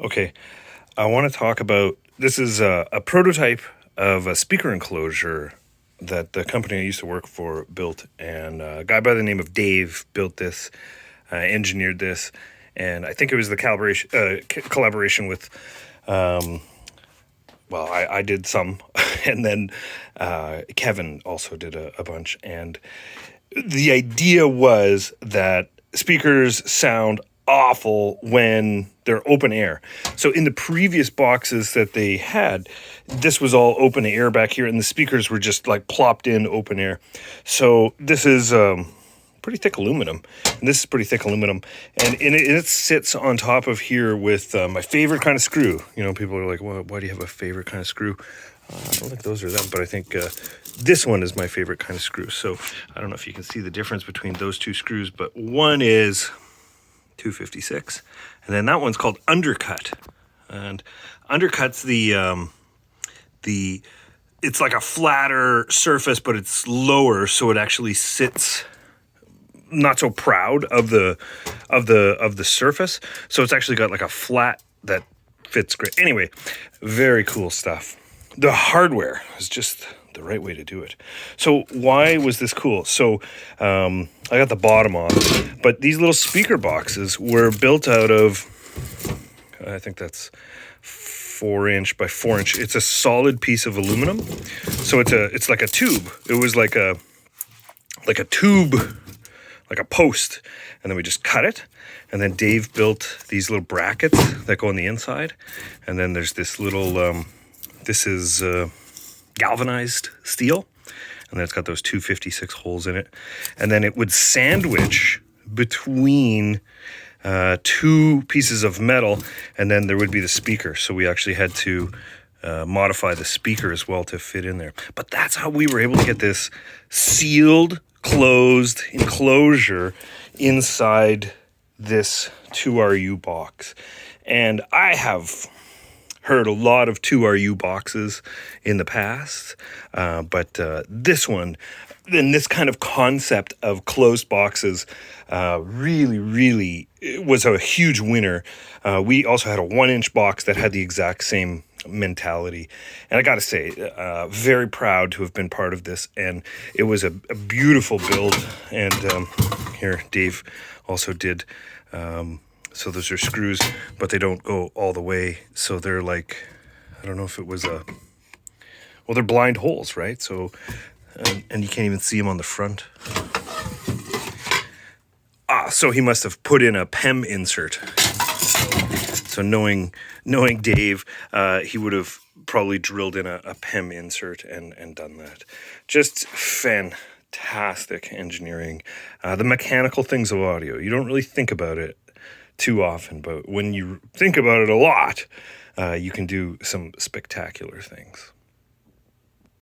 Okay, I want to talk about this is a prototype of a speaker enclosure that the company I used to work for built, and a guy by the name of Dave built this, engineered this, and I think it was the collaboration with, well, I did some, and then Kevin also did a bunch, and the idea was that speakers sound awful when they're open air. So in the previous boxes that they had, this was all open air back here, and the speakers were just like plopped in open air. So this is pretty thick aluminum, and this is pretty thick aluminum, and it sits on top of here with my favorite kind of screw. You know, people are like, well, why do you have a favorite kind of screw? I don't think those are them, but I think this one is my favorite kind of screw. So I don't know if you can see the difference between those two screws, but one is 256, and then that one's called undercut. And undercut's it's like a flatter surface, but it's lower, so it actually sits not so proud of the surface. So it's actually got like a flat that fits great. Anyway, very cool stuff. The hardware is just the right way to do it. So why was this cool? So I got the bottom off, but these little speaker boxes were built out of, I think that's 4" by 4". It's a solid piece of aluminum. So it's like a tube. It was like a tube, like a post, and then we just cut it. And then Dave built these little brackets that go on the inside. And then there's this little, this is galvanized steel, and then it's got those 256 holes in it. And then it would sandwich between two pieces of metal, and then there would be the speaker. So we actually had to modify the speaker as well to fit in there. But that's how we were able to get this sealed, closed enclosure inside this 2RU box. And I have heard a lot of 2RU boxes in the past, but this one, and this kind of concept of closed boxes really was a huge winner. We also had a 1" box that had the exact same mentality, and I gotta say, very proud to have been part of this, and it was a beautiful build. And here Dave also did, so those are screws, but they don't go all the way, so they're like, I don't know if it was well, they're blind holes, right? So and you can't even see them on the front. So he must have put in a PEM insert. So knowing Dave, he would have probably drilled in a PEM insert and done that. Just fantastic engineering. The mechanical things of audio, you don't really think about it too often, but when you think about it a lot, you can do some spectacular things.